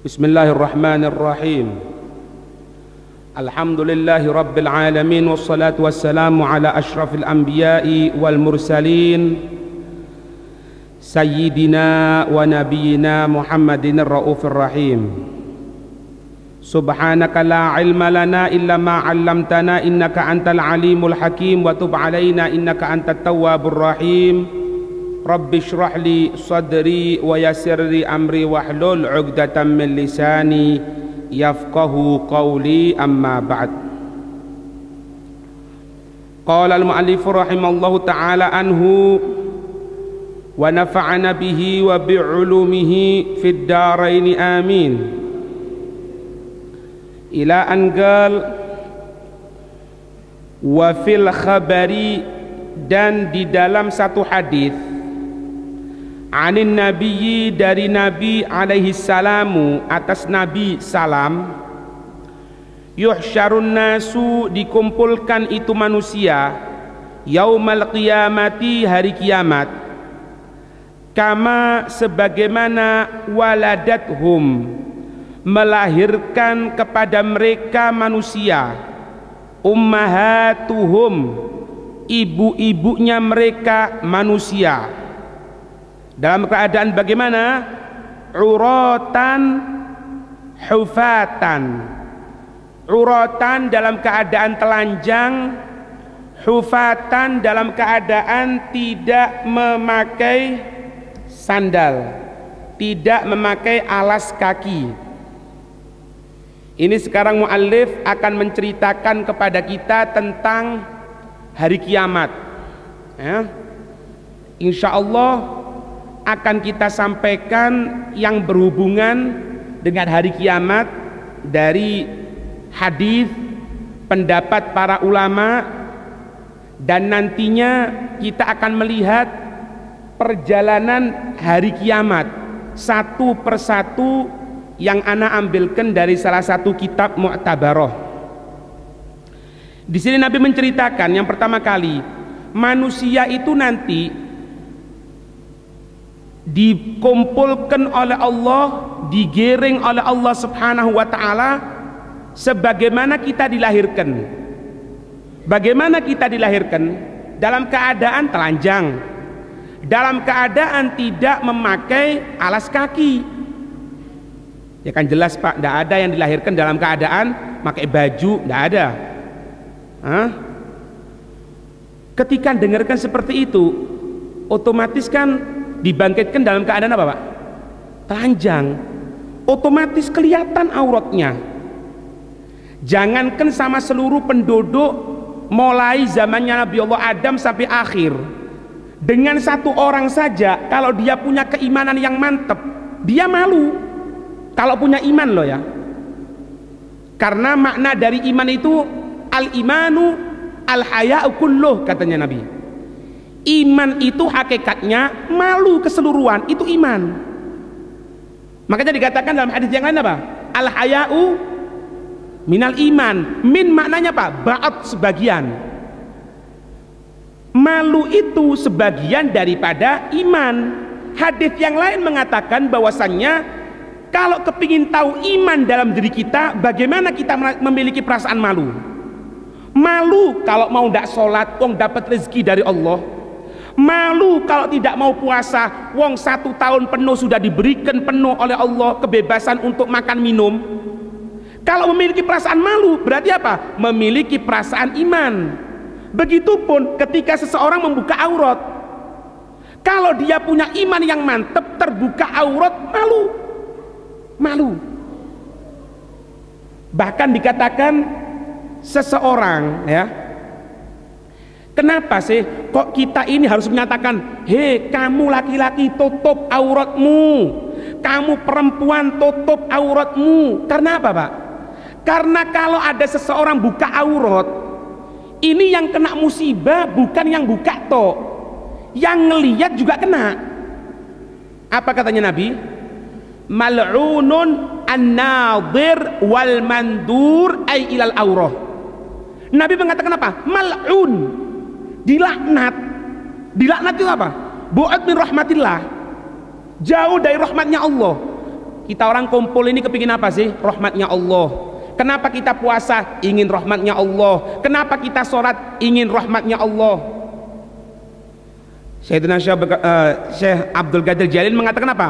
Bismillahirrahmanirrahim. Alhamdulillahi rabbil alamin, wassalatu wassalamu ala ashrafil anbiya'i wal mursalin sayyidina wa nabiyyina Muhammadin ar-raufir rahim. Subhanaka la ilma lana illa ma 'allamtana innaka antal alimul hakim wa tub 'alaina innaka antat tawwabur rahim. Rabbi shrah li sadri wa yassir li amri wahlul 'uqdatam min lisani yafqahu qawli, amma ba'd. Qala al-mu'allif rahimallahu ta'ala anhu wa nafa'ana bihi wa bi'ulumihi fid darain amin. Ila an qal wa fil khabari, dan di dalam satu hadis, anin nabiyyi, dari Nabi alaihi salamu, atas Nabi salam, yuhsyarun nasu, dikumpulkan itu manusia, yaumal qiyamati, hari kiamat, kama, sebagaimana, waladathum, melahirkan kepada mereka manusia, ummahatuhum, ibu-ibunya mereka manusia, dalam keadaan bagaimana? Uratan hufatan. Uratan dalam keadaan telanjang, hufatan dalam keadaan tidak memakai sandal, tidak memakai alas kaki. Ini sekarang muallif akan menceritakan kepada kita tentang hari kiamat, ya. Insya Allah akan kita sampaikan yang berhubungan dengan hari kiamat dari hadis, pendapat para ulama, dan nantinya kita akan melihat perjalanan hari kiamat satu persatu yang ana ambilkan dari salah satu kitab Mu'tabarah. Di sini Nabi menceritakan yang pertama kali manusia itu nanti dikumpulkan oleh Allah, digiring oleh Allah Subhanahu wa ta'ala sebagaimana kita dilahirkan. Bagaimana kita dilahirkan? Dalam keadaan telanjang, dalam keadaan tidak memakai alas kaki. Ya kan jelas Pak, tidak ada yang dilahirkan dalam keadaan pakai baju, tidak ada. Ketika dengarkan seperti itu, otomatis kan dibangkitkan dalam keadaan apa Pak? Telanjang. Otomatis kelihatan auratnya. Jangankan sama seluruh penduduk mulai zamannya Nabi Allah Adam sampai akhir, dengan satu orang saja kalau dia punya keimanan yang mantap, dia malu. Kalau punya iman loh ya. Karena makna dari iman itu al-imanu al-haya'u kulluh, katanya Nabi. Iman itu hakikatnya malu keseluruhan, itu iman. Makanya dikatakan dalam hadis yang lain apa? Al-haya'u minal iman. Min maknanya apa? Ba'at, sebagian. Malu itu sebagian daripada iman. Hadis yang lain mengatakan bahwasannya kalau kepingin tahu iman dalam diri kita, bagaimana kita memiliki perasaan malu. Malu kalau mau tidak sholat, wong dapat rezeki dari Allah. Malu kalau tidak mau puasa, wong 1 tahun penuh sudah diberikan penuh oleh Allah kebebasan untuk makan minum. Kalau memiliki perasaan malu berarti apa? Memiliki perasaan iman. Begitupun ketika seseorang membuka aurat, kalau dia punya iman yang mantap, terbuka aurat, malu. Bahkan dikatakan seseorang, ya, kenapa sih kok kita ini harus menyatakan, hei kamu laki-laki tutup auratmu, kamu perempuan tutup auratmu? Karena apa Pak? Karena kalau ada seseorang buka aurat, ini yang kena musibah bukan yang buka toh, yang ngelihat juga kena. Apa katanya Nabi? Mal'unun an-nadir wal mandur ay ilal aurah. Nabi mengatakan apa? Mal'un, dilaknat. Dilaknat itu apa? Bu'ad min rahmatillah, jauh dari rahmatnya Allah. Kita orang kumpul ini kepingin apa sih? Rahmatnya Allah. Kenapa kita puasa? Ingin rahmatnya Allah. Kenapa kita sholat? Ingin rahmatnya Allah. Sayyidina Syekh Abdul Qadir Jalil mengatakan apa?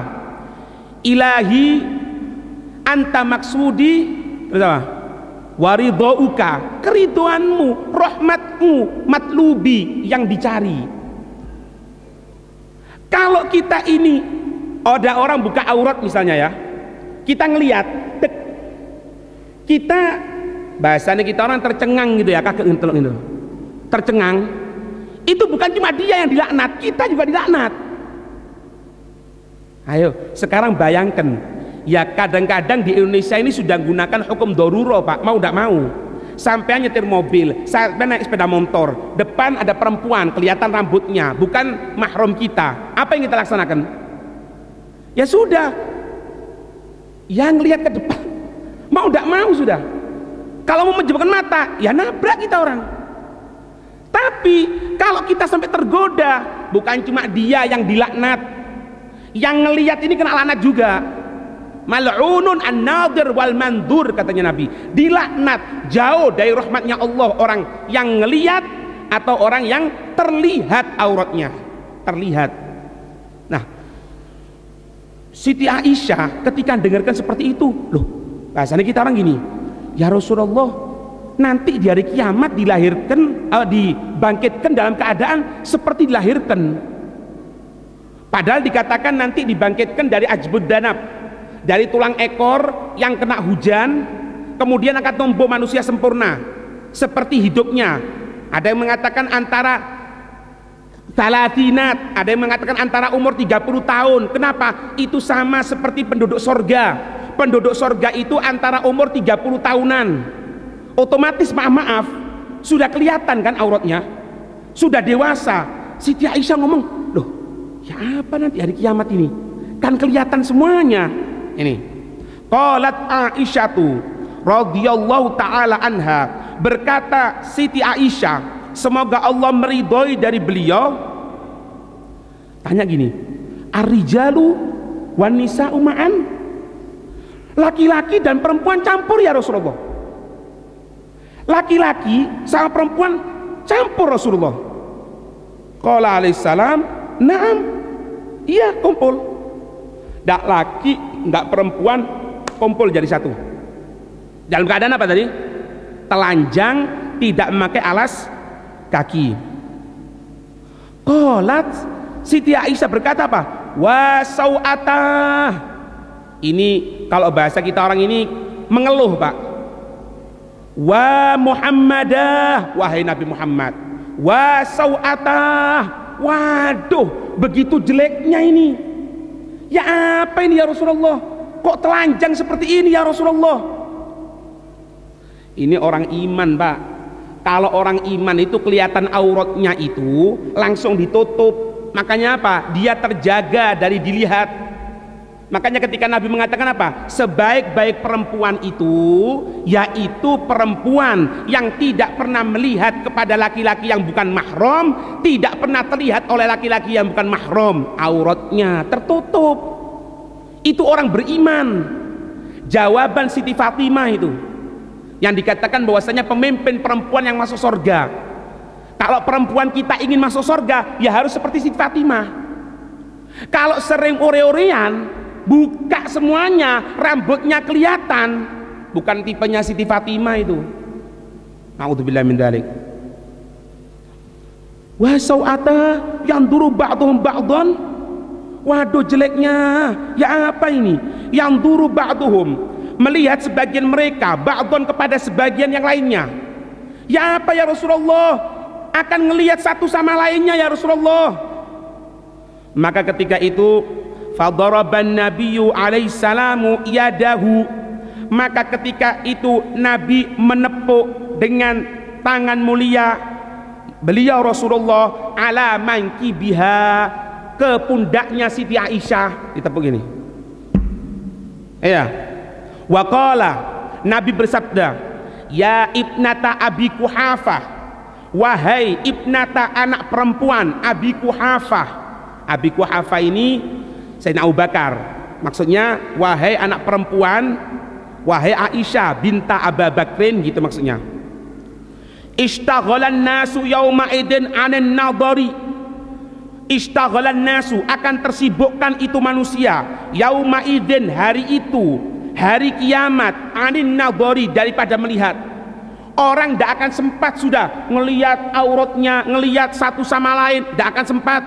Ilahi anta maksudi waridhauka, keriduanmu, rahmatmu, matlubi, yang dicari. Kalau kita ini ada orang buka aurat misalnya ya, kita ngelihat, kita bahasanya kita orang tercengang gitu ya, kagak ngentelok gitu, tercengang. Itu bukan cuma dia yang dilaknat, kita juga dilaknat. Ayo sekarang bayangkan ya, kadang-kadang di Indonesia ini sudah gunakan hukum doruro Pak, mau tidak mau. Sampai nyetir mobil, sampai naik sepeda motor, depan ada perempuan, kelihatan rambutnya, bukan mahram kita. Apa yang kita laksanakan? Ya sudah, yang lihat ke depan, mau tidak mau sudah. Kalau mau menjebakkan mata, ya nabrak kita orang. Tapi kalau kita sampai tergoda, bukan cuma dia yang dilaknat, yang ngelihat ini kena laknat juga. Mal'unun an-nadir wal mandur, katanya Nabi, dilaknat, jauh dari rahmatnya Allah orang yang ngelihat atau orang yang terlihat auratnya, terlihat. Nah, Siti Aisyah ketika dengarkan seperti itu, loh bahasanya kita orang gini, ya Rasulullah, nanti di hari kiamat dilahirkan, dibangkitkan dalam keadaan seperti dilahirkan. Padahal dikatakan nanti dibangkitkan dari ajbud danab, dari tulang ekor yang kena hujan, kemudian akan tumbuh manusia sempurna seperti hidupnya. Ada yang mengatakan antara salatinat, ada yang mengatakan antara umur 30 tahun. Kenapa? Itu sama seperti penduduk sorga. Penduduk sorga itu antara umur 30 tahunan. Otomatis maaf sudah kelihatan kan auratnya, sudah dewasa. Siti Aisyah ngomong, loh ya apa nanti hari kiamat ini, kan kelihatan semuanya. Ini qalat Aisyatu radhiyallahu taala anha, berkata Siti Aisyah, semoga Allah meridhoi dari beliau, tanya gini, ar-rijalu wan nisa'u ma'an, laki-laki dan perempuan campur ya Rasulullah? Laki-laki sama perempuan campur Rasulullah? Qala alaihissalam, na'am, iya kumpul. Ndak laki, ndak perempuan, kumpul jadi satu. Dalam keadaan apa tadi? Telanjang, tidak memakai alas kaki. Qalat, Siti Aisyah berkata apa? Wa sau'atah. Ini kalau bahasa kita orang ini mengeluh Pak. Wa Muhammadah, wahai Nabi Muhammad. Wa sau'atah. Waduh, begitu jeleknya ini. Ya apa ini ya Rasulullah? Kok telanjang seperti ini ya Rasulullah? Ini orang iman Pak. Kalau orang iman itu kelihatan auratnya itu langsung ditutup. Makanya apa? Dia terjaga dari dilihat. Makanya ketika Nabi mengatakan apa? Sebaik-baik perempuan itu yaitu perempuan yang tidak pernah melihat kepada laki-laki yang bukan mahram, tidak pernah terlihat oleh laki-laki yang bukan mahram, auratnya tertutup. Itu orang beriman. Jawaban Siti Fatimah itu yang dikatakan bahwasanya pemimpin perempuan yang masuk surga. Kalau perempuan kita ingin masuk surga, ya harus seperti Siti Fatimah. Kalau sering ore-orean, buka semuanya, rambutnya kelihatan, bukan tipenya Siti Fatimah itu. A'udzubillahi min dzalik. Wa sau'ata yanduru ba'dhum ba'dhan. Waduh jeleknya. Ya apa ini? Yanduru ba'dhum, melihat sebagian mereka ba'dhan kepada sebagian yang lainnya. Ya apa ya Rasulullah? Akan ngelihat satu sama lainnya ya Rasulullah. Maka ketika itu fadaraban nabiyyu alaihi salamu yadahu, maka ketika itu Nabi menepuk dengan tangan mulia beliau Rasulullah ala mankibiha, ke pundaknya Siti Aisyah, ditepuk ini. Ya. Wa qala, Nabi bersabda, ya ibnata Abi Quhafah, wahai ibnata anak perempuan Abi Quhafah. Abi Quhafah ini Sayyidina Abu Bakar, Maksudnya wahai anak perempuan, wahai Aisyah binta Abu Bakrin, gitu maksudnya. Ishtaghalan nasu yauma idin 'anin nadhari. Ishtaghalan nasu, akan tersibukkan itu manusia, yauma idin, hari itu, hari kiamat, 'anin nadhari, daripada melihat. Orang tidak akan sempat sudah ngelihat auratnya, ngelihat satu sama lain, tidak akan sempat.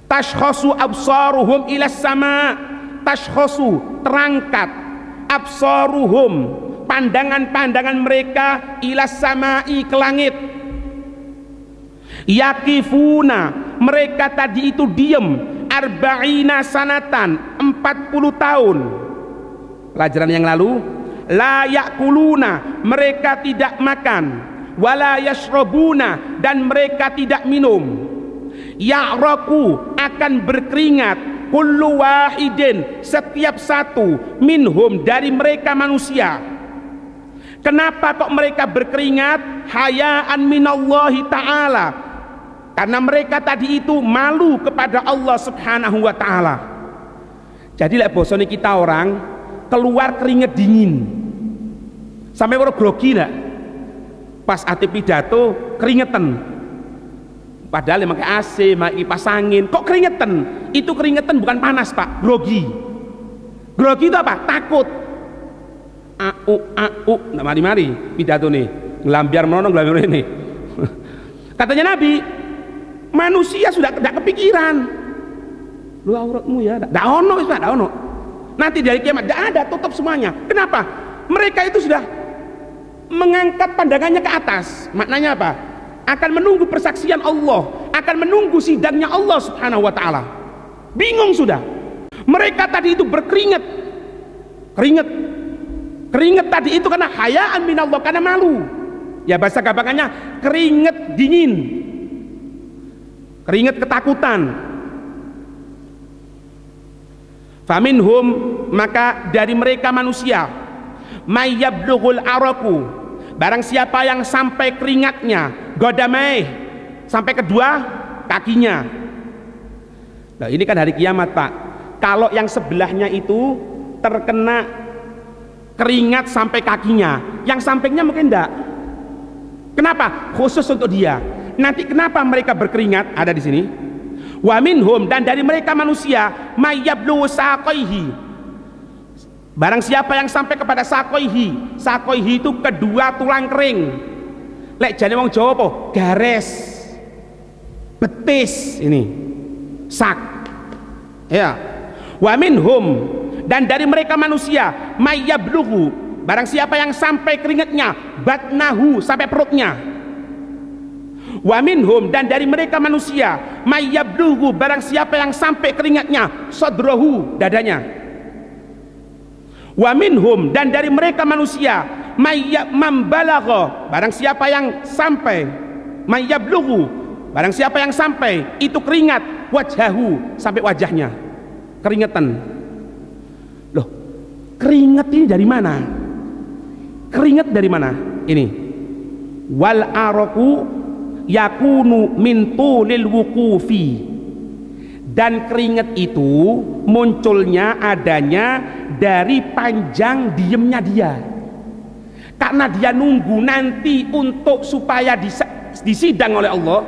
Tashkhasu absaruhum ilas sama, tashkhasu, terangkat, absaruhum, pandangan-pandangan mereka, ilas samai, ke langit. Yakifuna, mereka tadi itu diem, arba'ina sanatan, 40 tahun. Pelajaran yang lalu, la yakuluna, mereka tidak makan, wala yashrabuna, dan mereka tidak minum. Ya'raku, akan berkeringat, kullu wahidin, setiap satu, minhum, dari mereka manusia. Kenapa kok mereka berkeringat? Hayaan minallahi ta'ala, karena mereka tadi itu malu kepada Allah subhanahu wa ta'ala. Jadi lek bosone kita orang keluar keringet dingin sampai orang grogi nak, pas ati pidato keringetan, padahal yang pakai AC, pakai kipas angin, kok keringetan? Itu keringetan bukan panas pak, grogi. Grogi itu apa? Takut. Nak mari-mari pidato nih, ngelambiar meronong, ngelambiar ini. Katanya Nabi, manusia sudah tidak kepikiran. Lu auratmu ya, tidak ono, tidak ono. Nanti dari kiamat tidak ada, tutup semuanya. Kenapa? Mereka itu sudah mengangkat pandangannya ke atas. Maknanya apa? Akan menunggu persaksian Allah, akan menunggu sidangnya Allah subhanahu wa ta'ala. Bingung sudah. Mereka tadi itu berkeringat, keringet tadi itu karena hayaan minallah, karena malu. Ya bahasa gampangnya keringet dingin, keringet ketakutan. Faminhum, maka dari mereka manusia, mayyablughul araku, barang siapa yang sampai keringatnya, godamai, sampai kedua kakinya. Nah ini kan hari kiamat pak. Kalau yang sebelahnya itu terkena keringat sampai kakinya, yang sampingnya mungkin enggak. Kenapa? Khusus untuk dia. Nanti kenapa mereka berkeringat? Ada di sini. Wa minhum, dan dari mereka manusia, mayyablu saqaihi, barang siapa yang sampai kepada saqaihi. Saqaihi itu kedua tulang kering. Lek jane wong Jawa apa? Gares, betis, ini sak. Ya. Wa minhum, dan dari mereka manusia, mayyabluhu, barang siapa yang sampai keringatnya, batnahu, sampai perutnya. Wa minhum, dan dari mereka manusia, mayyabluhu, barang siapa yang sampai keringatnya, sadrahu, dadanya. Wa minhum, dan dari mereka manusia, mambalagha, barang siapa yang sampai, mayyabluhu, barang siapa yang sampai itu keringat, wajhahu, sampai wajahnya keringetan. Loh, keringat ini dari mana? Keringat dari mana? Ini wal araku yakunu min tulil wuqufi, dan keringat itu munculnya, adanya dari panjang diemnya dia, karena dia nunggu nanti untuk supaya disidang oleh Allah,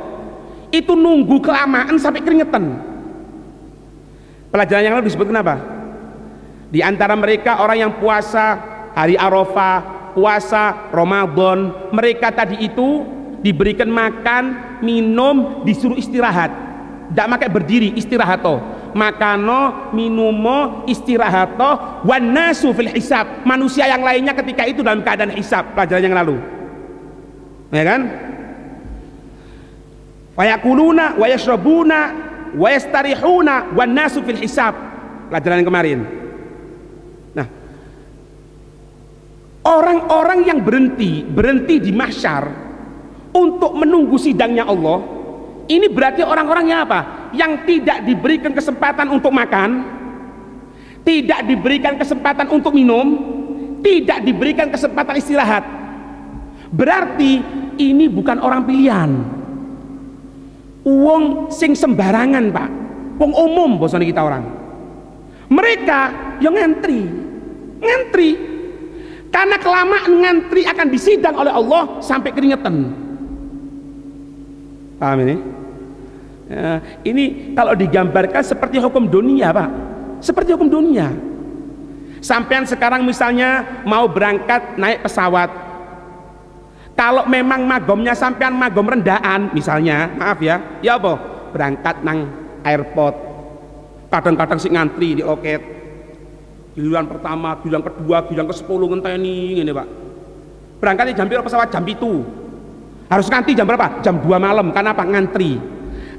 itu nunggu kelamaan sampai keringetan. Pelajaran yang lalu disebut kenapa? Di antara mereka orang yang puasa hari Arafah, puasa Ramadan, mereka tadi itu diberikan makan, minum, disuruh istirahat. Tidak pakai berdiri, istirahato. Makano, minumo, istirahato, wan nasu fil hisab. Manusia yang lainnya ketika itu dalam keadaan hisab. Pelajaran yang lalu, ya kan? Wayakuluna, wayashrabuna, wayastarihuna, wan nasu fil hisab. Pelajaran yang kemarin. Nah, orang-orang yang berhenti di mahsyar untuk menunggu sidangnya Allah, ini berarti orang-orangnya apa? Yang tidak diberikan kesempatan untuk makan, tidak diberikan kesempatan untuk minum, tidak diberikan kesempatan istirahat. Berarti ini bukan orang pilihan, wong sing sembarangan pak, wong umum bosone kita orang. Mereka yang ngantri karena kelamaan ngantri akan disidang oleh Allah sampai keringetan. Paham ini? Ya, ini kalau digambarkan seperti hukum dunia, Pak, seperti hukum dunia. Sampean sekarang misalnya mau berangkat naik pesawat, kalau memang magomnya sampean magom rendahan misalnya, maaf ya apa, berangkat nang airport, kadang-kadang si ngantri di loket, giliran pertama, giliran kedua, giliran ke-10 ngenteni ini Pak. Berangkat jam berapa pesawat? Jam 7. Harus ngantri jam berapa? Jam 2 malam. Karena apa? Ngantri.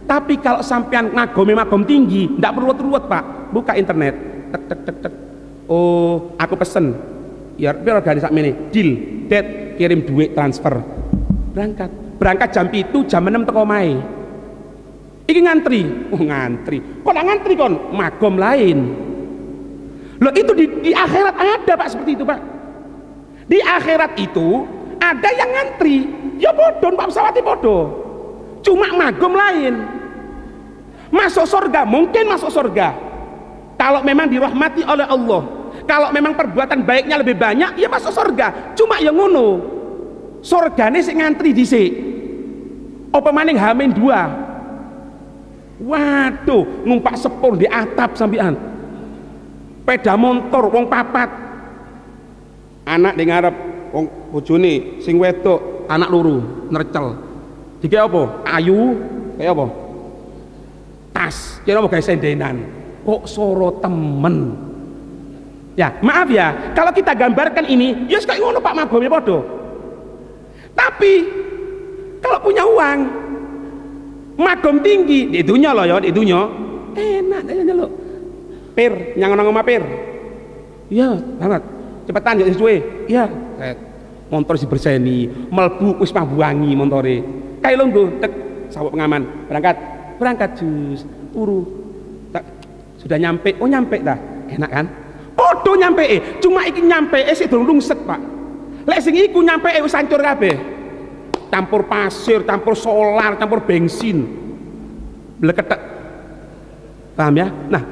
Tapi kalau sampean magom tinggi, ndak perlu ruwet Pak. Buka internet, tek tek tek tek. Oh, aku pesen. Ya, biar organisasi ini deal, dead, kirim duit transfer. Berangkat jam 7, jam 6 teko omahe. Iki ngantri. Oh, ngantri. Kok ndak ngantri kon? Magom lain. Loh, itu di akhirat ada Pak seperti itu Pak. Di akhirat itu ada yang ngantri. Ya bodoh Pak, pesawatnya bodoh. Cuma magom lain. Masuk surga, mungkin masuk surga kalau memang dirahmati oleh Allah. Kalau memang perbuatan baiknya lebih banyak, ya masuk surga. Cuma yang ngono, surgane sing ngantri dhisik. Apa maning H-2. Waduh, numpak sepur di atap sampean. Peda motor wong papat. Anak di ngarep wong bojone sing wedok, anak loro nercel. Dike apa? Ayu, kayak apa? Tas. Kira apa gawe sendenan. Kok soro temen. Ya, maaf ya, kalau kita gambarkan ini, ya kayak ngono Pak magomnya podo. Tapi kalau punya uang, magom tinggi, di dunia loh ya, di dunia, enak aja lo. Per, yang orang ngomong per. Iya, banget. Cepetan jadi sesuai. Iya, motor si berseni, melbu wis mabuangi montore. Kayak longgo, tek sawuk pengaman, berangkat jus, turu. Sudah nyampe, oh nyampe dah, enak kan? Podo nyampe, cuma iki nyampe sik durung lungset Pak. Lek sing iku nyampe wis hancur kabeh. Campur pasir, campur solar, campur bensin. Bleketek. Paham ya? Nah,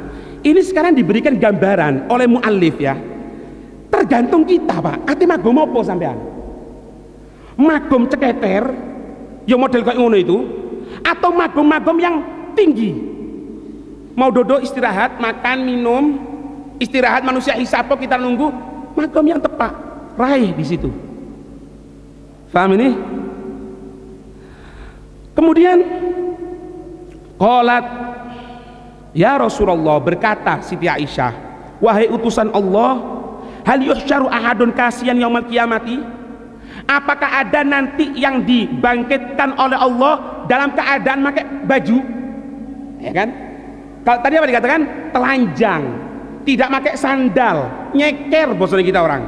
ini sekarang diberikan gambaran oleh muallif ya. Tergantung kita Pak, ati magom apa sampean? Magom ceketer, yang model kayak ngono itu, atau magom-magom yang tinggi? Mau duduk istirahat, makan, minum, istirahat manusia hisap kita nunggu, magom yang tepat, raih di situ. Paham ini? Kemudian qalat ya Rasulullah, berkata Siti Aisyah, wahai utusan Allah, hal yuhsyaru ahadun kasian yaumil qiyamati, apakah ada nanti yang dibangkitkan oleh Allah dalam keadaan pakai baju, ya kan? Kalau tadi apa dikatakan? Telanjang, tidak pakai sandal, nyeker bosnya kita orang.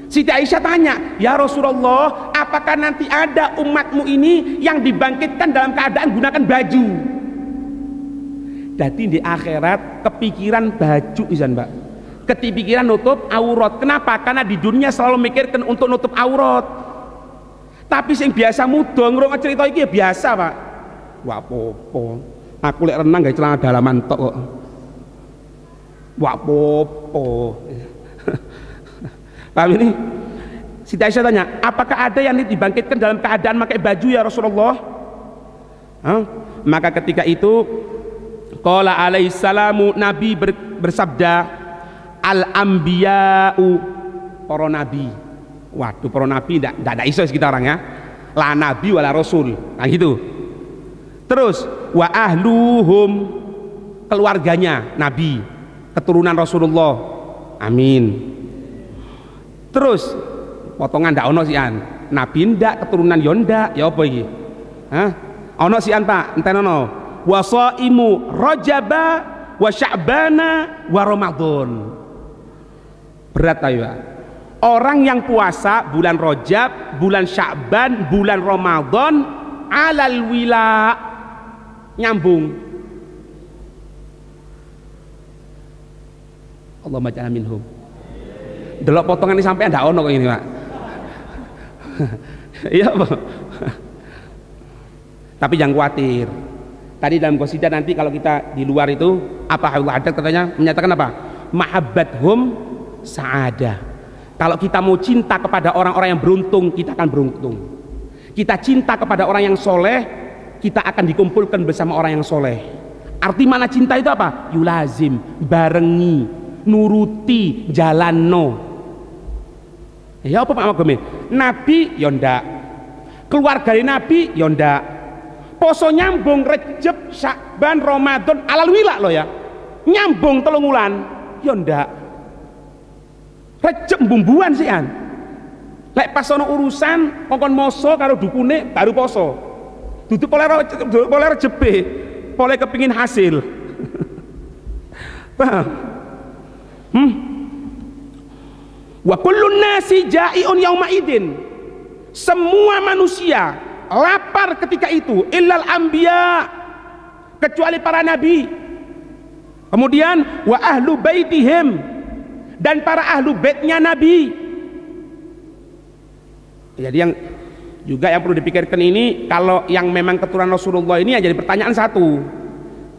Siti Aisyah tanya, ya Rasulullah, apakah nanti ada umatmu ini yang dibangkitkan dalam keadaan gunakan baju? Jadi di akhirat kepikiran baju izan Mbak, kepikiran nutup aurat. Kenapa? Karena di dunia selalu mikirkan untuk nutup aurat. Tapi sing biasa mudong ngrungokno cerita iki ya biasa Pak. Wah popo, aku lek renang gawe celana dalaman tok kok. Wah popo. Paham ini? Siti Aisyah tanya, apakah ada yang dibangkitkan dalam keadaan pakai baju ya Rasulullah? Maka ketika itu qala alaihi salamu, Nabi bersabda, al-anbiya'u, para nabi. Waduh, para nabi tidak ada iso kita orang ya. La nabi wala rasul. Nah gitu. Terus wa ahluhum, keluarganya nabi, keturunan Rasulullah. Amin. Terus potongan ndak ono sian. Nabi ndak, keturunan yo ndak, ya apa iki? Hah? Ono sian Pak, enten ono. Wasaimu Rajaba wa Sya'bana wa Ramadan. Berat ayo. Orang yang puasa bulan Rajab, bulan Sya'ban, bulan Ramadan alal wila, nyambung. Allahumma ja'alna minhum. Delok potongan ini sampai ndak ono kok ini Pak. Iya Pak. Tapi jangan khawatir. Tadi dalam qasidah nanti kalau kita di luar itu apa Allah ada katanya menyatakan apa? Mahabbathum sa'adah. Kalau kita mau cinta kepada orang-orang yang beruntung, kita akan beruntung. Kita cinta kepada orang yang soleh, kita akan dikumpulkan bersama orang yang soleh. Arti mana cinta itu apa? Yulazim, barengi, nuruti, jalanno. Ya apa Pak Magome? Nabi ya ndak. Keluarga Nabi ya ndak. Poso nyambung Rejab, Syakban, Ramadan, alal wilak loh ya. Nyambung 3 wulan ya ndak. Rejab bumbuan sih an. Lek pas ono urusan kongkon moso karo dukune baru poso. Duduk oleh Rejebe, oleh kepingin hasil. Paham? Wa kullun nasi ja'iun yauma idin. Semua manusia lapar ketika itu, illal anbiya, kecuali para nabi. Kemudian wa ahlu baitihim, dan para ahlu baitnya Nabi. Jadi yang juga yang perlu dipikirkan ini, kalau yang memang keturunan Rasulullah ini ya jadi pertanyaan satu,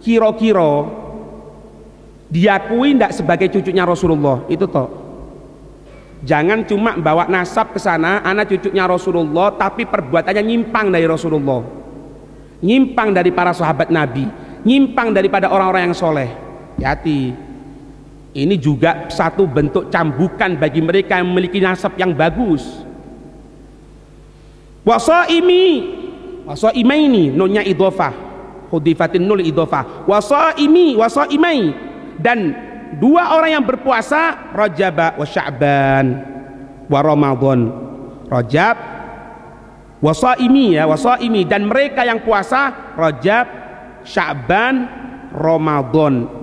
kira-kira diakui tidak sebagai cucunya Rasulullah itu toh. Jangan cuma bawa nasab ke sana, anak cucunya Rasulullah tapi perbuatannya nyimpang dari Rasulullah, nyimpang dari para sahabat Nabi, nyimpang daripada orang-orang yang soleh. Hati. Ini juga satu bentuk cambukan bagi mereka yang memiliki nasab yang bagus. Wasaimaini nunnya idhofah, hudifatin nul idhofah. Wasaimai, dan 2 orang yang berpuasa, Rajab wa Sya'ban wa Ramadan. Rajab wasaimi ya, wasaimi, dan mereka yang puasa Rajab, Sya'ban, Ramadan.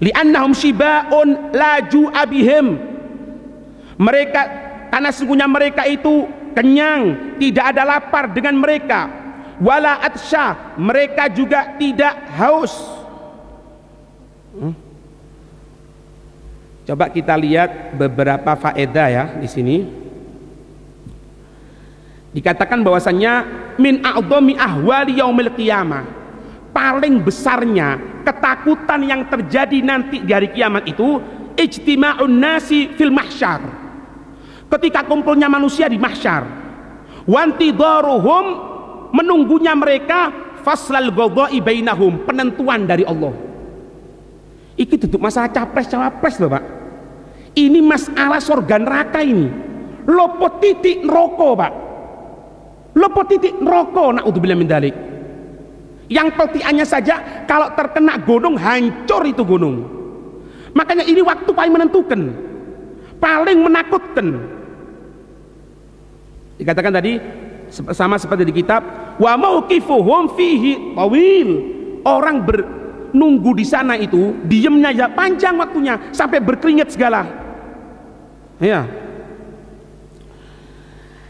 Li'annahum shiba'un laju abihim. Mereka, karena sesungguhnya mereka itu kenyang, tidak ada lapar dengan mereka. Wala atsya, mereka juga tidak haus. Coba kita lihat beberapa faedah ya di sini. Dikatakan bahwasannya min a'dhami ahwali yaumil qiyamah. Paling besarnya ketakutan yang terjadi nanti di hari kiamat itu ijtima'un nasi fil mahsyar, ketika kumpulnya manusia di mahsyar, wantidaruhum, menunggunya mereka, faslal ghadha'i bainahum, penentuan dari Allah. Iki duduk masalah capres cawapres loh Pak, ini masalah surga neraka ini. Lopo titik neraka Pak, lopo titik neraka, naudzubillah min dzalik. Yang peltiannya saja kalau terkena gunung hancur itu gunung. Makanya ini waktu paling menentukan, paling menakutkan. Dikatakan tadi sama seperti di kitab, wa mauqifuhum fihi tawil. Orang nunggu di sana itu diemnya ya panjang waktunya sampai berkeringat segala. Ya.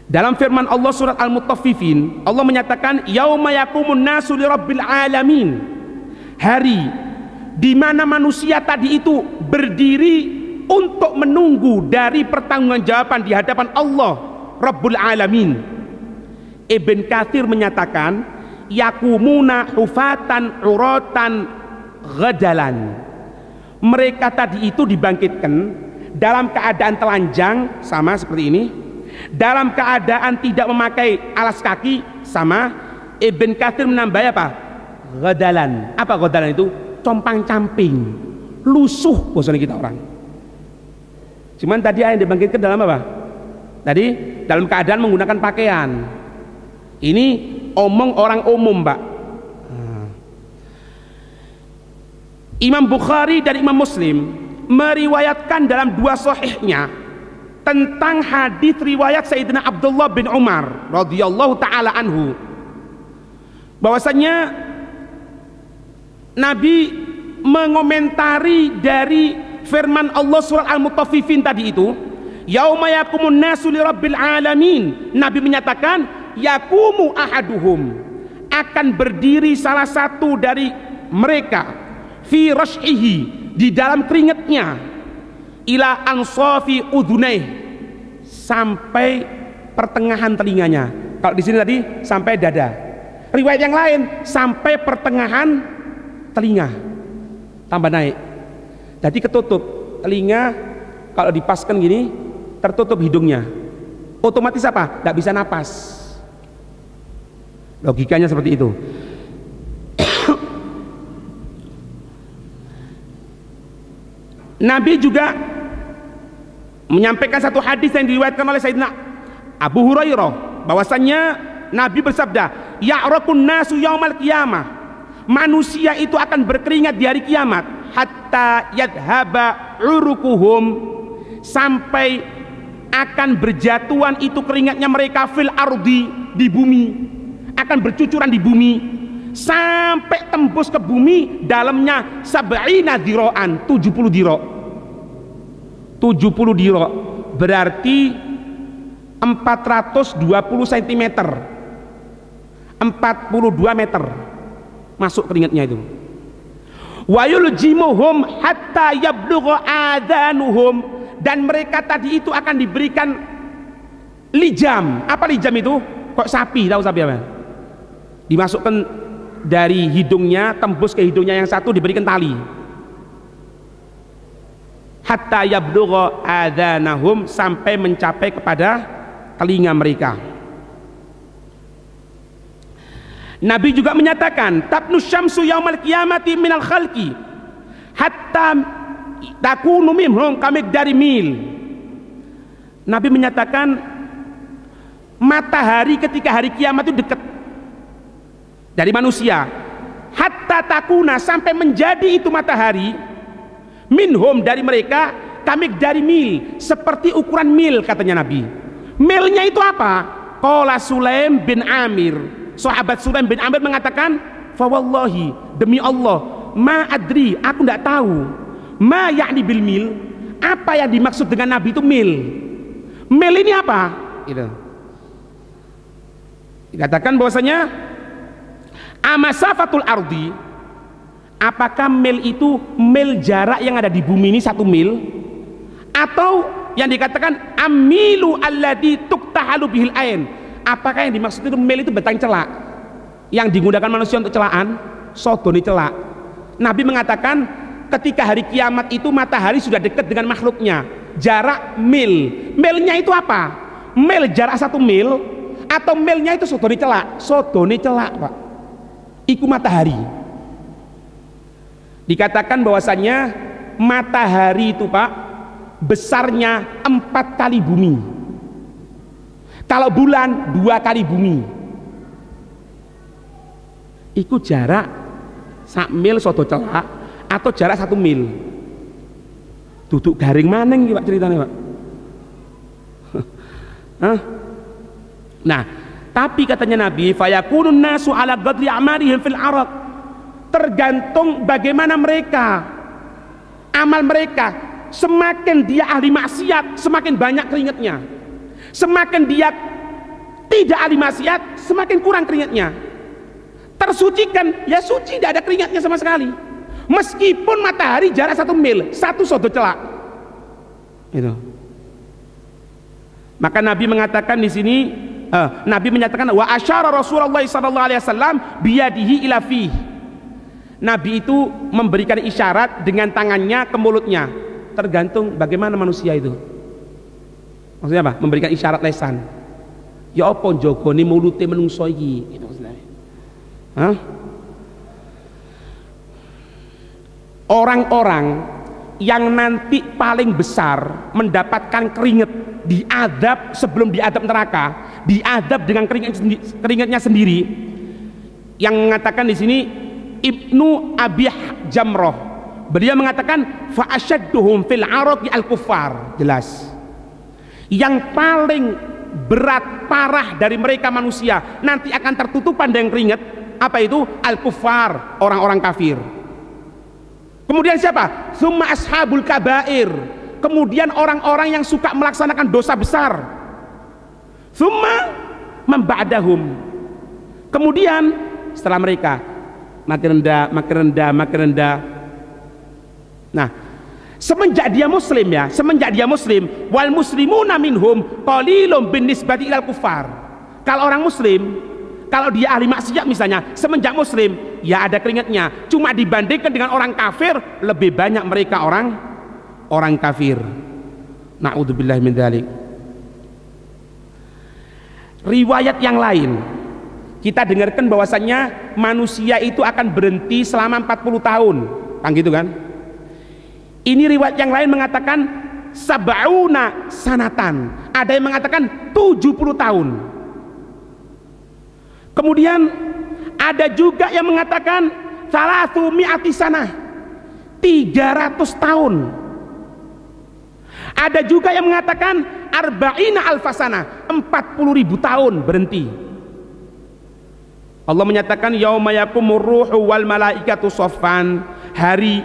Dalam firman Allah surat Al-Mutaffifin, Allah menyatakan yauma yaqumun nasu lirabbil alamin. Hari di mana manusia tadi itu berdiri untuk menunggu dari pertanggungjawaban di hadapan Allah Rabbul Alamin. Ibn Katsir menyatakan yakumuna hufatan uratan ghadalan. Mereka tadi itu dibangkitkan dalam keadaan telanjang sama seperti ini, dalam keadaan tidak memakai alas kaki sama. Ibn Katsir menambah apa? Ghadalan. Apa ghadalan itu? Compang-camping, lusuh bosannya kita orang. Cuman tadi yang dibangkitkan dalam apa? Tadi dalam keadaan menggunakan pakaian. Ini omong orang umum, Pak. Imam Bukhari dan Imam Muslim meriwayatkan dalam 2 sahihnya tentang hadis riwayat Sayyidina Abdullah bin Umar radhiyallahu taala anhu, bahwasanya Nabi mengomentari dari firman Allah surat Al-Mutaffifin tadi itu, yauma yaqumun nasu lirabbil alamin. Nabi menyatakan yaqumu ahaduhum, akan berdiri salah satu dari mereka, fi rashihi, di dalam keringatnya, ila ansafi udhunaih, sampai pertengahan telinganya. Kalau di sini tadi sampai dada. Riwayat yang lain sampai pertengahan telinga, tambah naik. Jadi ketutup telinga, kalau dipaskan gini tertutup hidungnya, otomatis apa? Tidak bisa napas. Logikanya seperti itu. Nabi juga menyampaikan satu hadis yang diriwayatkan oleh Sayyidina Abu Hurairah, bahwasannya Nabi bersabda, ya'rakun nasu yaumal qiyamah, manusia itu akan berkeringat di hari kiamat, hatta yadhaba urukuhum, sampai akan berjatuhan itu keringatnya mereka fil ardi, di bumi, akan bercucuran di bumi sampai tembus ke bumi, dalamnya sab'ina diro'an, 70 dirok. 70 dirok berarti 420 cm, 42 meter masuk keringatnya itu. Wa yuljimuhum hatta yablugha adanuhum, dan mereka tadi itu akan diberikan lijam. Apa lijam itu? Kok sapi, tahu sapi apa? Dimasukkan dari hidungnya, tembus ke hidungnya yang satu, diberikan tali. Hatta yablugha adanahum, sampai mencapai kepada telinga mereka. Nabi juga menyatakan, tabnu syamsu yaumal qiyamati minal khalqi hatta takunu minhum kamigdari mil. Nabi menyatakan matahari ketika hari kiamat itu dekat dari manusia, hatta takuna, sampai menjadi itu matahari, minhum, dari mereka, kamigdari mil, seperti ukuran mil, katanya Nabi. Milnya itu apa? Qala Sulaim bin Amir, sahabat Sulaim bin Amir mengatakan, fa wallahi, demi Allah, ma adri, aku tidak tahu, ma yakni bil mil, apa yang dimaksud dengan Nabi itu mil. Mil ini apa? Gitu. Dikatakan bahwasanya amasafatul ardi, apakah mil itu mil jarak yang ada di bumi ini 1 mil, atau yang dikatakan amilu alladhi tuktahalu bihil ain, apakah yang dimaksud itu mil itu batang celak yang digunakan manusia untuk celaan, sodoni celak. Nabi mengatakan ketika hari kiamat itu matahari sudah dekat dengan makhluknya, jarak mil. Milnya itu apa? Mil jarak 1 mil, atau milnya itu sodoni celak? Sodoni celak, Pak, iku matahari. Dikatakan bahwasannya matahari itu, Pak, besarnya 4 kali bumi. Kalau bulan 2 kali bumi. Iku jarak 1 mil sodo celak, atau jarak 1 mil. Duduk garing maneng Pak ceritanya, Pak. Hah? Nah, tapi katanya Nabi, fayakunun nasu ala qadri amarihim fil araq, tergantung bagaimana mereka, amal mereka. Semakin dia ahli maksiat, semakin banyak keringatnya. Semakin dia tidak ahli maksiat, semakin kurang keringatnya. Tersucikan, ya suci, tidak ada keringatnya sama sekali. Meskipun matahari jarak 1 mil, 1 sodo celak. Itu. Maka Nabi mengatakan di sini, Nabi menyatakan wa asyara Rasulullah sallallahu alaihi wasallam biyadihi ila fih. Nabi itu memberikan isyarat dengan tangannya ke mulutnya. Tergantung bagaimana manusia itu. Maksudnya apa? Memberikan isyarat lesan. Ya apa njogone mulute menungso iki, gitu maksudnya. Hah? Orang-orang yang nanti paling besar mendapatkan keringat diadab sebelum diadab neraka, diadab dengan keringatnya sendiri. Yang mengatakan di sini Ibnu Abi Jamroh, beliau mengatakan fa asyadduhum fil araqi al kuffar. Jelas, yang paling berat parah dari mereka manusia nanti akan tertutupan dengan keringat, apa itu? Al kuffar, orang-orang kafir. Kemudian siapa? Summa ashabul kabair, kemudian orang-orang yang suka melaksanakan dosa besar. Summa memba'dahum, kemudian setelah mereka makin rendah, makin rendah, makin rendah. Nah, semenjak dia muslim, ya, semenjak dia muslim, wal muslimuna minhum qalilun bin nisbati ilal kufar. Kalau orang muslim Kalau dia ahli maksiat misalnya, semenjak muslim, ya ada keringatnya. Cuma dibandingkan dengan orang kafir, lebih banyak mereka orang kafir. Na'udzubillah min dzalik. Riwayat yang lain, kita dengarkan bahwasannya manusia itu akan berhenti selama 40 tahun. Kan gitu kan? Ini riwayat yang lain mengatakan sab'una sanatan. Ada yang mengatakan 70 tahun. Kemudian ada juga yang mengatakan salatu mi'ati sanah, 300 tahun. Ada juga yang mengatakan arba'ina alfasana, 40.000 tahun berhenti. Allah menyatakan yauma yakumur ruhu wal malaikatu shaffan, hari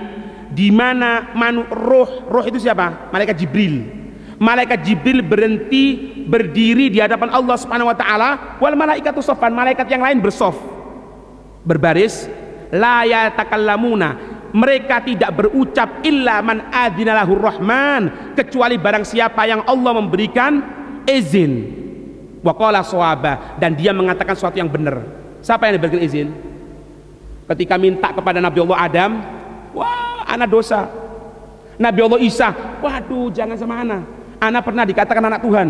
di mana roh itu siapa? Malaikat Jibril. Malaikat Jibril berhenti berdiri di hadapan Allah Subhanahu wa taala, wal malaikatu shaffan, malaikat yang lain bersof, berbaris, la yatakallamuna, mereka tidak berucap illa man adzina lahur rahman, kecuali barang siapa yang Allah memberikan izin. Wa qala shawaba, dan dia mengatakan sesuatu yang benar. Siapa yang diberikan izin? Ketika minta kepada Nabi Allah Adam, wah anak dosa. Nabi Allah Isa, waduh jangan sama anak pernah dikatakan anak Tuhan.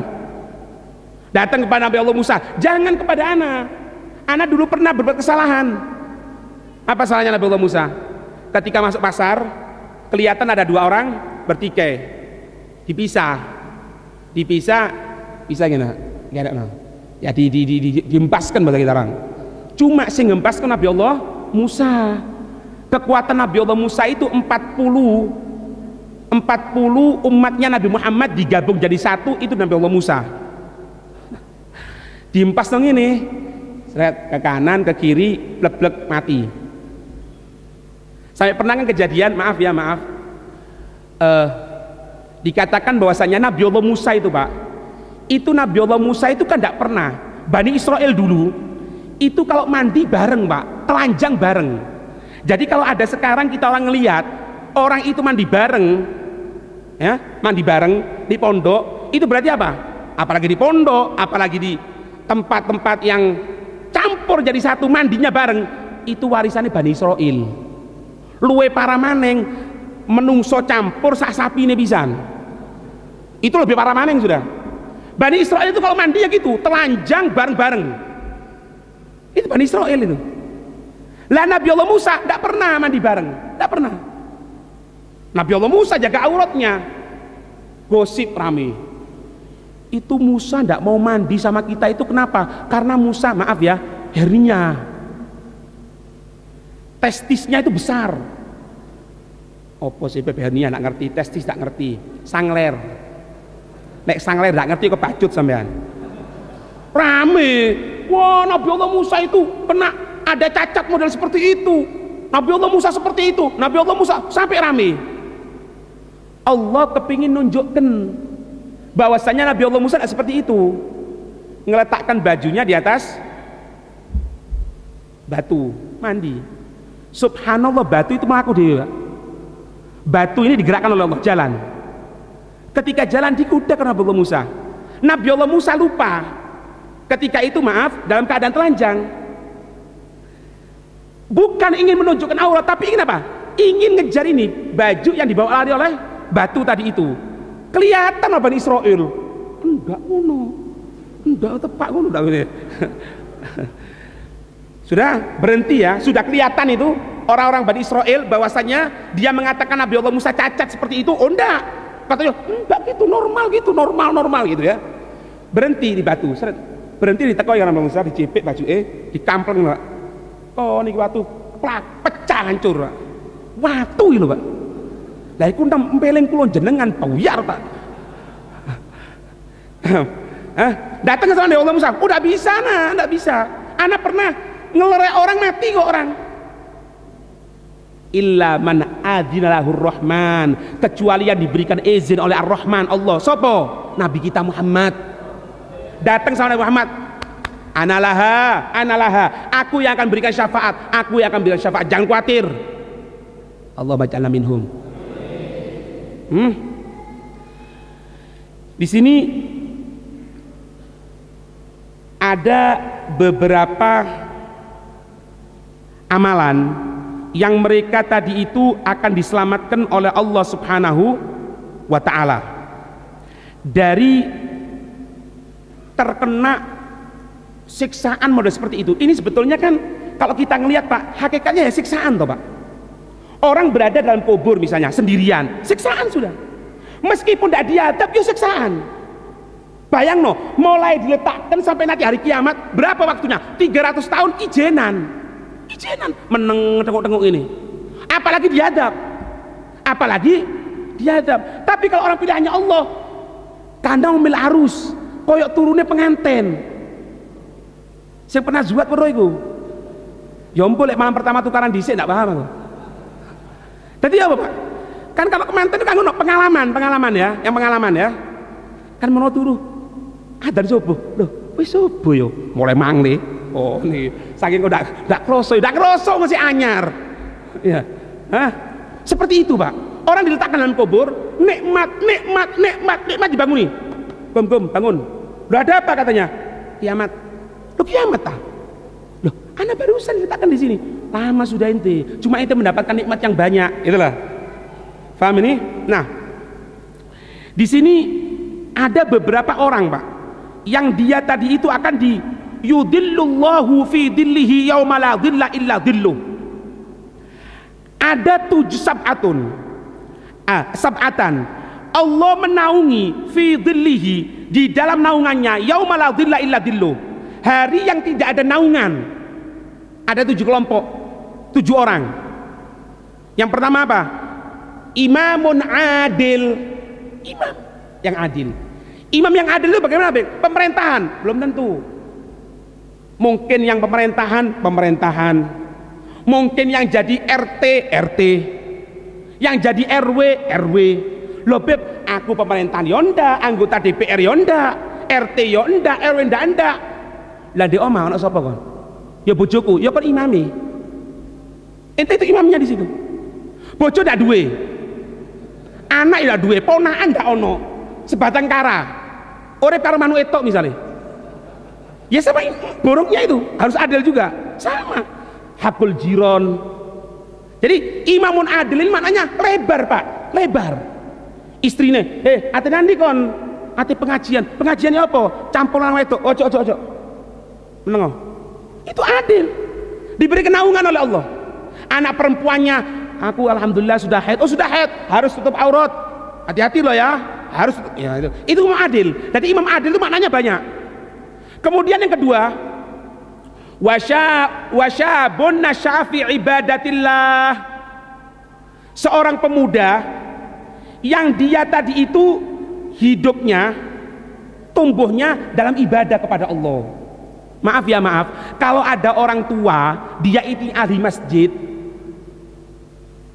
Datang kepada Nabi Allah Musa, jangan kepada anak dulu pernah berbuat kesalahan. Apa salahnya Nabi Allah Musa? Ketika masuk pasar, kelihatan ada dua orang bertikai, dipisah gimana? Ya diempaskan bahasa kita orang. Cuma sing ngempaskan Nabi Allah Musa. Kekuatan Nabi Allah Musa itu 40 umatnya Nabi Muhammad digabung jadi satu, itu Nabi Allah Musa. Diempas dong ini, seret ke kanan ke kiri, blek mati. Sampai pernah kan kejadian, maaf, dikatakan bahwasanya Nabi Allah Musa itu Pak, itu Nabi Allah Musa itu kan tidak pernah, Bani Israel dulu itu kalau mandi bareng Pak, telanjang bareng. Jadi kalau ada sekarang kita orang ngelihat orang itu mandi bareng, ya mandi bareng di pondok, itu berarti apa? Apalagi di pondok, apalagi di tempat-tempat yang campur jadi satu, mandinya bareng, itu warisannya Bani Israel. Luwe para maneng menungso campur sak sapi ini pisan, itu lebih parah maneng sudah. Bani Israel itu kalau mandi ya gitu, telanjang bareng-bareng, itu Bani Israel itu. Lah Nabi Allah Musa tidak pernah mandi bareng, tidak pernah. Nabi Allah Musa jaga auratnya, gosip rame. Itu Musa tidak mau mandi sama kita itu kenapa? Karena Musa, maaf ya, hernia, testisnya itu besar. Opo sih hernia nak ngerti, testis tak ngerti, sangler. Nek sangler tak ngerti kepacut sampean. Rame. Wah, Nabi Allah Musa itu kena ada cacat model seperti itu. Nabi Allah Musa seperti itu. Nabi Allah Musa sampai rame. Allah kepingin nunjukkan bahwasanya Nabi Allah Musa tidak seperti itu. Ngeletakkan bajunya di atas batu, mandi. Subhanallah, batu itu mengaku dia. Batu ini digerakkan oleh Allah, jalan. Ketika jalan dikudakan Nabi Allah Musa. Nabi Allah Musa lupa. Ketika itu maaf, dalam keadaan telanjang. Bukan ingin menunjukkan aurat, tapi ingin apa? Ingin ngejar ini baju yang dibawa lari oleh batu tadi itu. Kelihatan Bani Israel. Enggak ngono. Enggak tepak ngono enggak ini. Sudah berhenti ya, sudah kelihatan itu orang-orang Bani Israel bahwasanya dia mengatakan Nabi Allah Musa cacat seperti itu. Oh enggak. Katanya enggak gitu, normal gitu ya. Berhenti di batu, seret. Berhenti di teko yang Nabi Musa dicipik baju dikampleng Pak. Oh niki watu plak pecah hancur Pak. Watu iki lho Pak. Lah iku empeleng kula jenengan buyar Pak. Datang ke sana Allah Musa, udah bisa nah, enggak bisa. Anak pernah ngelerek orang mati kok orang. Illa man adzina lahur rahman, kecuali yang diberikan izin oleh Ar-Rahman Allah. Sopo? Nabi kita Muhammad. Datang sama Nabi Muhammad, analaha, aku yang akan berikan syafaat, jangan khawatir. Allah baca'na minhum. Di sini ada beberapa amalan yang mereka tadi itu akan diselamatkan oleh Allah Subhanahu wa ta'ala dari terkena siksaan model seperti itu. Ini sebetulnya kan kalau kita ngelihat Pak, hakikatnya ya siksaan toh Pak. Orang berada dalam kubur misalnya sendirian, siksaan sudah. Meskipun tidak diadab, ya siksaan. Bayang no, mulai diletakkan sampai nanti hari kiamat, berapa waktunya? 300 tahun ijenan meneng tengok-tengok ini. Apalagi diadab. Tapi kalau orang pilihannya Allah, kandang mil arus koyok turunnya penganten. Saya pernah zuat pernah itu ya lek malam pertama tukaran dhisik ndak paham aku. Jadi apa Pak? Kan kalau kemanten itu kan ono pengalaman ya, yang pengalaman ya. Kan mau turu. Adan subuh. Loh, wis subuh yo. Mulai mangle. Oh, nih. Saking kok ndak kroso masih anyar. Ya. Hah? Seperti itu, Pak. Orang diletakkan dalam kubur, nikmat dibanguni. Bangun. Udah ada apa katanya? Kiamat. Loh, kiamat ah. Loh, anak barusan diletakkan di sini. Lama sudah ente. Cuma ente mendapatkan nikmat yang banyak, itulah. Paham ini? Nah, di sini ada beberapa orang, Pak, yang dia tadi itu akan yudillullahu fi dillihi yauma la dhilla illa dhilluh. Ada 7 sab'atan. Allah menaungi fi dillihi, di dalam naungannya yauma la dhilla illa dhilluh. Hari yang tidak ada naungan. Ada 7 kelompok, 7 orang. Yang pertama apa? Imamun adil. Imam yang adil. Imam yang adil itu bagaimana? Pemerintahan belum tentu. Mungkin yang pemerintahan. Mungkin yang jadi RT. Yang jadi RW. Loh Beb, aku pemerintahan yonda, anggota DPR yonda, RT yonda, RW ndak. Lah di omah ana sapa kon? Ya bojoku, ya kon imami. Ente itu imamnya di situ. Bojo ndak duwe. Anak ndak duwe, ponakan ndak ono. Sebatang kara. Urip karo manuk etok misalnya. Ya sama borongnya itu harus adil juga. Sama. Hakul jiron. Jadi imamun adil ini maknanya lebar, Pak. Lebar. Istrine, ate nanti kon ate pengajian. Pengajiannya apa? Campuran wedok. Ojo. Menengok. Itu adil. Diberi kenaungan oleh Allah. Anak perempuannya, aku alhamdulillah sudah haid. Oh sudah haid, harus tutup aurat. Hati-hati loh ya. Harus tutup. Ya itu. Itu imam adil. Jadi imam adil itu maknanya banyak. Kemudian yang kedua, wasyabun nasyafi ibadatillah. Seorang pemuda yang dia tadi itu hidupnya, tumbuhnya dalam ibadah kepada Allah. Maaf, kalau ada orang tua dia itu ahli masjid,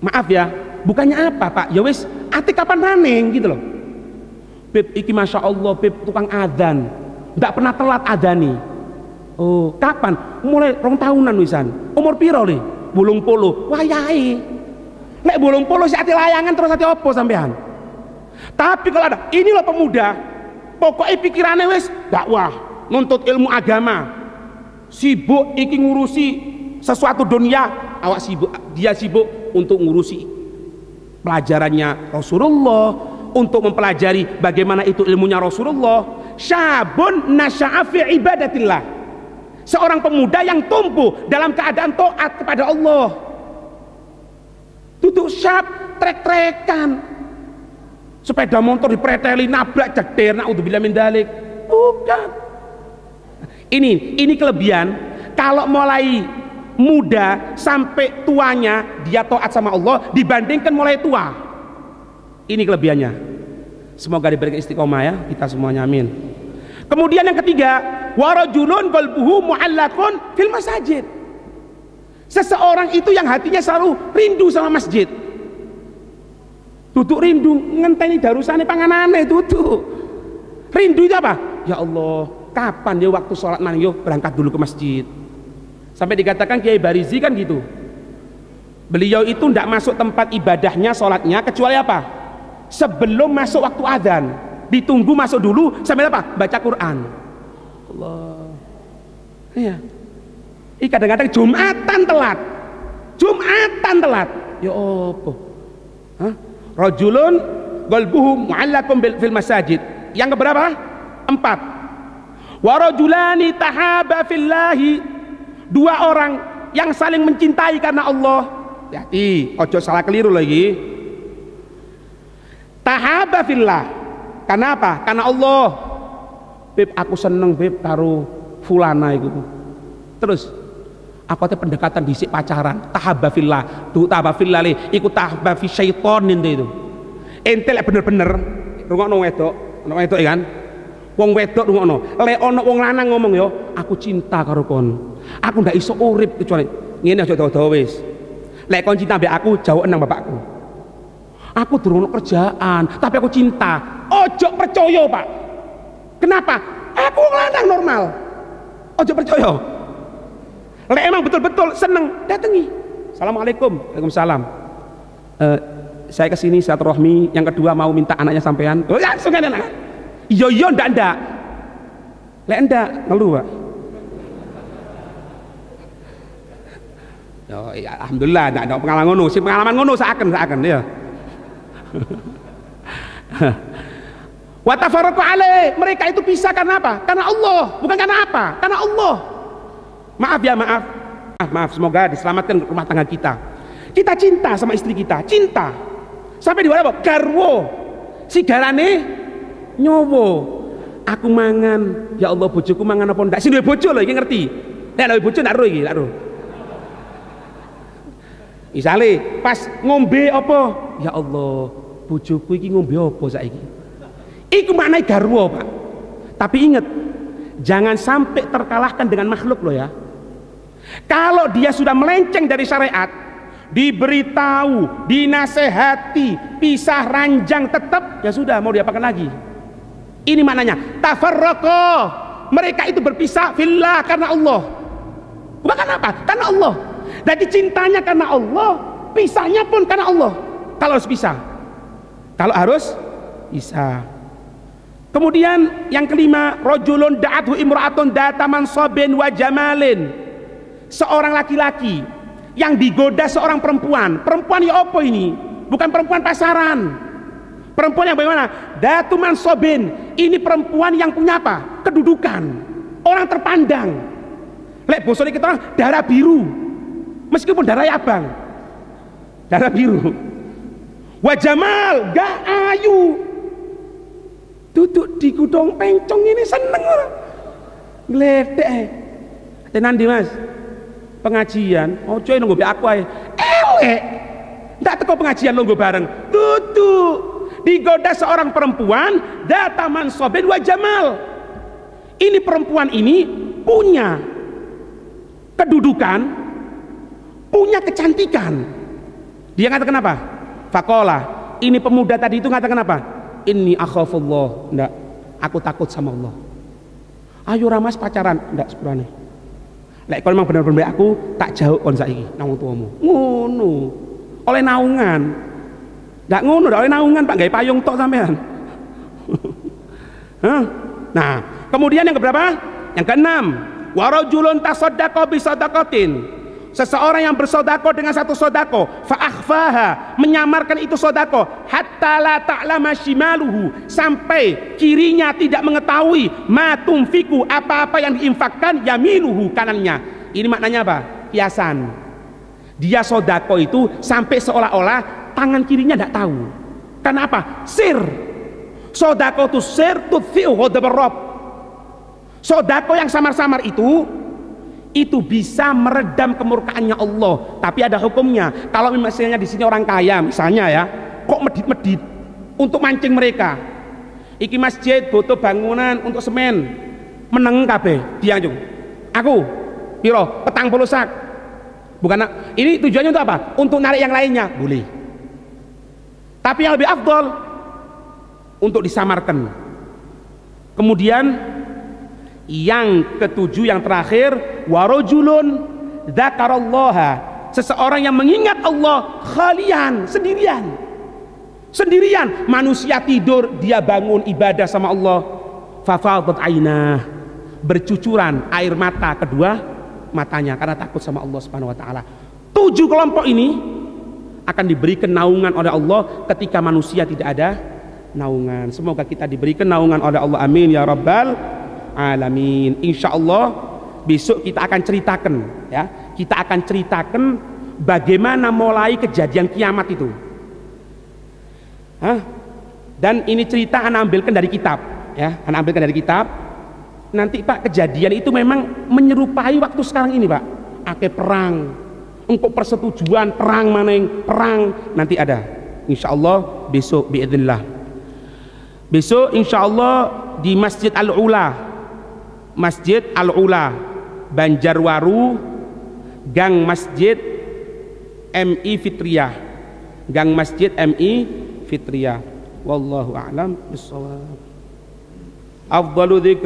maaf ya, bukannya apa Pak, ya wis ati kapan maning gitu loh. Beb iki masya Allah, Beb tukang adzan, nggak pernah telat adzani. Oh kapan? Mulai 2 tahunan wisan. Umur piro le? 80. Wayahe. Nek 80 si ati layangan terus ati opo sampean? Tapi kalau ada, ini loh pemuda, pokoknya pikirannya wis dakwah, nuntut ilmu agama, sibuk iki ngurusi sesuatu dunia, dia sibuk untuk ngurusi pelajarannya Rasulullah, untuk mempelajari bagaimana itu ilmunya Rasulullah. Syabun nasya'a fi ibadatillah. Seorang pemuda yang tumbuh dalam keadaan taat kepada Allah. Tutup syab trek-trekan. Sepeda motor dipreteli, nabrak, jedir, naudzubillah min dzalik. Bukan. Ini kelebihan. Kalau mulai muda sampai tuanya dia taat sama Allah dibandingkan mulai tua. Ini kelebihannya. Semoga diberikan istiqomah ya kita semuanya, amin. Kemudian yang ketiga, warajulun qalbuhu mu'allaqun fil masajid. Seseorang itu yang hatinya selalu rindu sama masjid. Tutuk rindu ngenteni darusane panganane tutuk. Rindu itu apa? Ya Allah, kapan ya waktu sholat nang yo berangkat dulu ke masjid. Sampai dikatakan Kiai Barizi kan gitu. Beliau itu tidak masuk tempat ibadahnya, sholatnya kecuali apa? Sebelum masuk waktu adzan, ditunggu masuk dulu sambil apa? Baca Quran. Allah. Iya. Kadang-kadang Jumatan telat. Ya apa? Hah? Rajulun qalbuhu mu'allaqun fil masajid. Yang keberapa? 4. Wa rajulani tahaba fillahi. 2 orang yang saling mencintai karena Allah. Hati, ojo salah keliru lagi. Tahaba fillah. Karena apa? Karena Allah. Beb, aku seneng beb karo fulana iku. Terus aku teh pendekatan dhisik pacaran, tahaba fillah. Tu tahaba fillah le, iku tahaba fi syaitonin itu. Ente lek bener-bener rungokno wedok kan. Wong wedok rungokno. Lek ana wong lanang ngomong yo, aku cinta karo kon. Aku ndak iso urip kecuali ngene aja dawa-dawa wis. Lek kon cinta mbek aku, jauh nang bapakku. Aku durung kerjaan, tapi aku cinta. Ojo percaya, Pak. Kenapa? Aku wong lanang normal. Ojo percaya. Lek emang betul-betul seneng, datangi. Assalamualaikum. Waalaikumsalam. Saya kesini silaturahmi. Yang kedua mau minta anaknya sampean. Oh, langsung kan anak. Iya ndak. Lek ndak ngeluh, Pak. Yo, ya, alhamdulillah ndak ada pengalaman ngono. Si pengalaman ngono saken ya. Wa tafarraqu alaih. Mereka itu pisah karena apa? Karena Allah, bukan karena apa? Karena Allah. Maaf ya, maaf. Semoga diselamatkan rumah tangga kita. Kita cinta sama istri kita, cinta. Sampai di mana, Pak? Garwo. Si garane nyowo. Aku mangan, ya Allah bojoku mangan apa ndak? Sing duwe bojo lho iki ngerti. Nek duwe bojo ndak ro iki, ndak ro. Misale pas ngombe apa? Ya Allah, bojoku iki ngombe apa saiki? Iku maknai garwo, Pak. Tapi ingat, jangan sampai terkalahkan dengan makhluk loh ya. Kalau dia sudah melenceng dari syariat, diberitahu, dinasehati, pisah ranjang tetap, ya sudah, mau diapakan lagi? Ini maknanya tafarraqa. Mereka itu berpisah fillah karena Allah. Bukan karena apa? Karena Allah. Jadi cintanya karena Allah, pisahnya pun karena Allah. Kalau harus pisah, kalau harus pisah. Kemudian yang kelima, rajulun da'athu imra'atun data mansabin wa jamalin. Seorang laki-laki yang digoda seorang perempuan. Perempuan ya apa ini? Bukan perempuan pasaran. Perempuan yang bagaimana? Datu mansabin. Ini perempuan yang punya apa? Kedudukan. Orang terpandang. Lek bosone kita darah biru. Meskipun darah abang. Darah biru. Wa jamal, gak ayu. Duduk di gudang pencong ini seneng orang ngledek. Tenan di Mas pengajian ojo nunggu be aku ae elek ndak teko pengajian nunggu bareng duduk digoda seorang perempuan data mansabin wa jamal. Ini perempuan ini punya kedudukan, punya kecantikan. Dia katakan apa? Faqala, ini pemuda tadi itu katakan apa? Inni akhafullah, ndak, aku takut sama Allah. Ayo ramas pacaran, ndak sepurane. Lek kon memang bener-bener aku tak jauh kon saiki nang wong tuamu. Ngono. Oleh naungan. Ndak ngono, ndak oleh naungan Pak, gawe payung tok sampean. Nah, kemudian yang keberapa? Yang keenam, wa rajulun tasaddaqa bi sadaqatin. Seseorang yang bersodako dengan satu sodako, fa'akhfaha, menyamarkan itu sodako, hatta la ta'lama shimaluhu, sampai kirinya tidak mengetahui ma tunfiku, apa-apa yang diinfakkan yaminuhu, kanannya. Ini maknanya apa? Kiasan. Dia sodako itu sampai seolah-olah tangan kirinya tidak tahu. Karena apa? Sir. Sodako itu sir tudfi'u ghadabar Rabb. Sodako yang samar-samar itu bisa meredam kemurkaannya Allah, tapi ada hukumnya. Kalau misalnya di sini orang kaya misalnya ya, kok medit-medit untuk mancing mereka. Iki masjid butuh bangunan untuk semen, meneng kabeh dianjung. Aku piro petang puluh sak. Bukan, ini tujuannya untuk apa? Untuk narik yang lainnya, boleh. Tapi yang lebih afdol untuk disamarkan. Kemudian yang ketujuh, yang terakhir, warajulun dzakarallaha, seseorang yang mengingat Allah khalian, sendirian. Manusia tidur, dia bangun ibadah sama Allah. Fafadat ainah, bercucuran air mata kedua matanya karena takut sama Allah Subhanahu wa taala. 7 kelompok ini akan diberikan naungan oleh Allah ketika manusia tidak ada naungan. Semoga kita diberikan naungan oleh Allah, amin ya rabbal alamin. Insyaallah besok kita akan ceritakan ya, kita akan ceritakan bagaimana mulai kejadian kiamat itu. Dan ini cerita anak ambilkan dari kitab ya, anak ambilkan dari kitab. Nanti Pak, kejadian itu memang menyerupai waktu sekarang ini Pak. Ake perang, untuk persetujuan perang maneng perang nanti ada. Insyaallah besok biidznillah. Besok insyaallah di Masjid Al-Ula, Masjid Al-Ula Banjarwaru, Gang Masjid MI Fitriyah, Gang Masjid MI Fitriyah. Wallahu a'lam bishawab. Afdalu dzikr